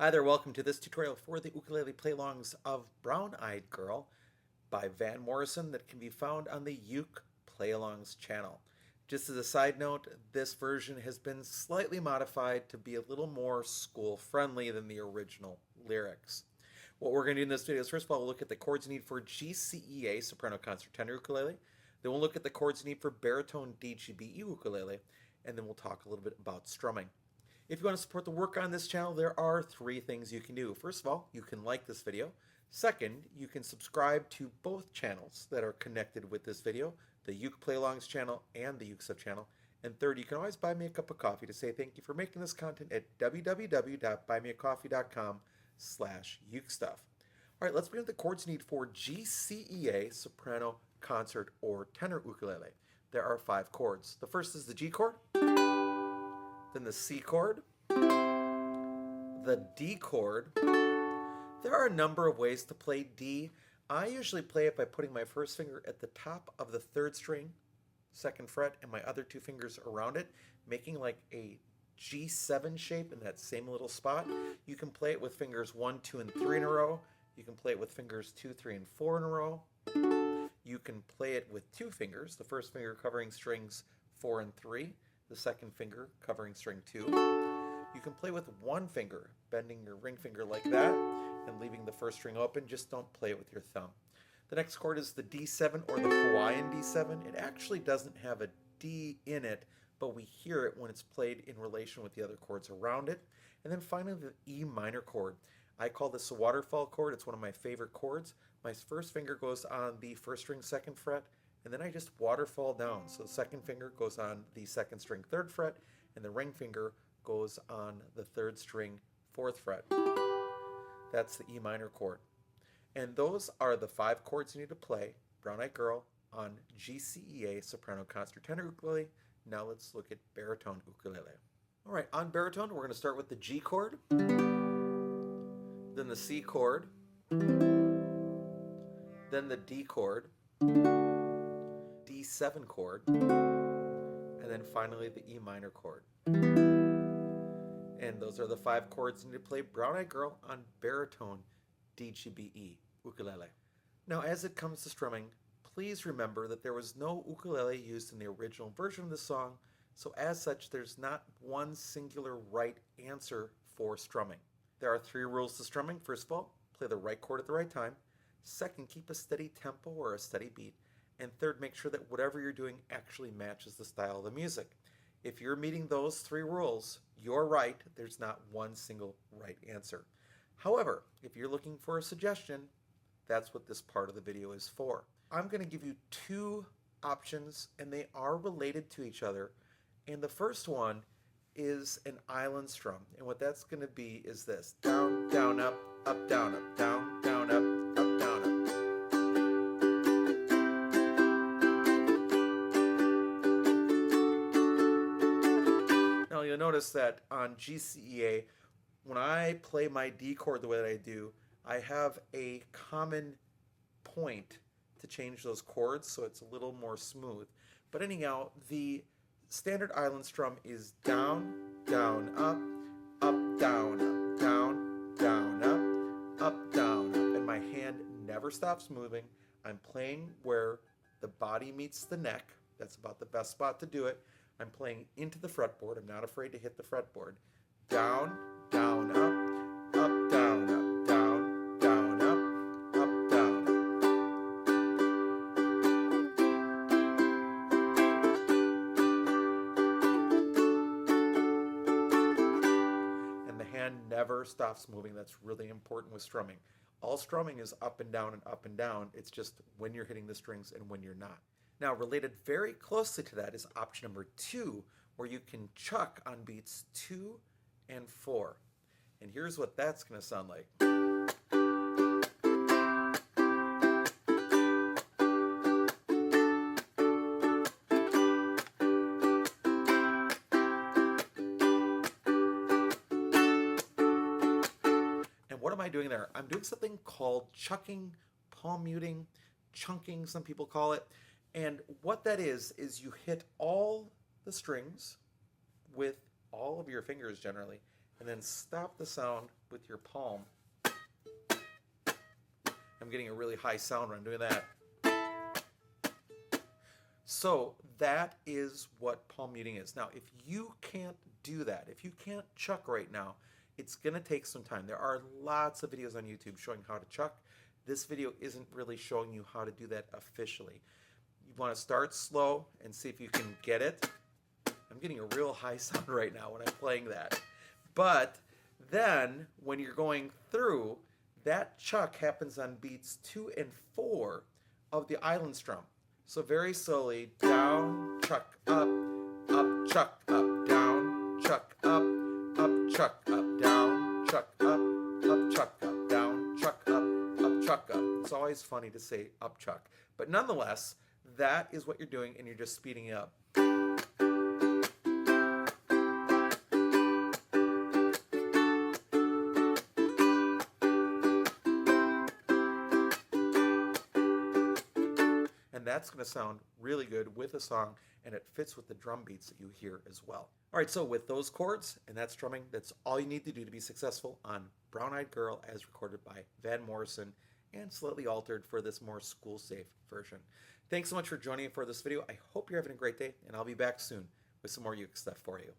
Hi there, welcome to this tutorial for the ukulele play-alongs of Brown Eyed Girl by Van Morrison that can be found on the UkePlayAlongs channel. Just as a side note, this version has been slightly modified to be a little more school-friendly than the original lyrics. What we're going to do in this video is, first of all, we'll look at the chords you need for GCEA soprano concert tenor ukulele. Then we'll look at the chords you need for baritone DGBE ukulele, and then we'll talk a little bit about strumming. If you want to support the work on this channel, there are three things you can do. First of all, you can like this video. Second, you can subscribe to both channels that are connected with this video, the UkePlayAlongs channel and the UkeStuff channel. And third, you can always buy me a cup of coffee to say thank you for making this content at www.buymeacoffee.com/UkeStuff. All right, let's begin with the chords you need for GCEA soprano concert or tenor ukulele. There are 5 chords. The first is the G chord, then the C chord, the D chord. There are a number of ways to play D. I usually play it by putting my first finger at the top of the 3rd string, 2nd fret, and my other 2 fingers around it, making like a G7 shape in that same little spot. You can play it with fingers 1, 2, and 3 in a row. You can play it with fingers 2, 3, and 4 in a row. You can play it with 2 fingers, the first finger covering strings 4 and 3, the second finger covering string 2. You can play with 1 finger, bending your ring finger like that and leaving the first string open. Just don't play it with your thumb. The next chord is the D7 or the Hawaiian D7. It actually doesn't have a D in it, but we hear it when it's played in relation with the other chords around it. And then finally the E minor chord. I call this a waterfall chord. It's one of my favorite chords. My first finger goes on the 1st string 2nd fret, and then I just waterfall down. So the second finger goes on the 2nd string 3rd fret, and the ring finger goes on the 3rd string 4th fret. That's the E minor chord. And those are the 5 chords you need to play Brown Eyed Girl on GCEA soprano concert tenor ukulele. Now let's look at baritone ukulele. All right, on baritone, we're going to start with the G chord, then the C chord, then the D chord, D7 chord, and then finally the E minor chord. And those are the 5 chords you need to play Brown Eyed Girl on baritone DGBE ukulele. Now as it comes to strumming, please remember that there was no ukulele used in the original version of the song, so as such there's not one singular right answer for strumming. There are 3 rules to strumming. First of all, play the right chord at the right time. Second, keep a steady tempo or a steady beat. And third, make sure that whatever you're doing actually matches the style of the music. If you're meeting those 3 rules, you're right. There's not one single right answer. However, if you're looking for a suggestion, that's what this part of the video is for. I'm going to give you 2 options, and they are related to each other. And the first one is an island strum. And what that's going to be is this: down, down, up, down, up, down, down, up, down, up. Now you'll notice that on GCEA, when I play my D chord the way that I do, I have a common point to change those chords so it's a little more smooth. But anyhow, the standard island strum is down, down, up, down, up, down, down, up, down, up. And my hand never stops moving. I'm playing where the body meets the neck. That's about the best spot to do it. I'm playing into the fretboard. I'm not afraid to hit the fretboard. Down, down, up, down, up, down, down, up, down, up. And the hand never stops moving. That's really important with strumming. All strumming is up and down and up and down. It's just when you're hitting the strings and when you're not. Now, related very closely to that is option number 2, where you can chuck on beats 2 and 4. And here's what that's going to sound like. And what am I doing there? I'm doing something called chucking, palm muting, chunking, some people call it. And what that is you hit all the strings with all of your fingers generally, and then stop the sound with your palm. I'm getting a really high sound when I'm doing that. So that is what palm muting is. Now, if you can't do that, if you can't chuck right now, it's going to take some time. There are lots of videos on YouTube showing how to chuck. This video isn't really showing you how to do that officially. You want to start slow and see if you can get it. I'm getting a real high sound right now when I'm playing that. But then when you're going through, that chuck happens on beats 2 and 4 of the island strum. So very slowly, down, chuck, up, chuck, up, down, chuck, up, chuck, up, down, chuck, up, chuck, up, down, chuck, up, chuck, up. It's always funny to say up, chuck. But nonetheless, that is what you're doing, and you're just speeding it up. And that's going to sound really good with a song, and it fits with the drum beats that you hear as well. All right, so with those chords and that strumming, that's all you need to do to be successful on Brown Eyed Girl as recorded by Van Morrison and slightly altered for this more school-safe version. Thanks so much for joining me for this video. I hope you're having a great day, and I'll be back soon with some more Uke stuff for you.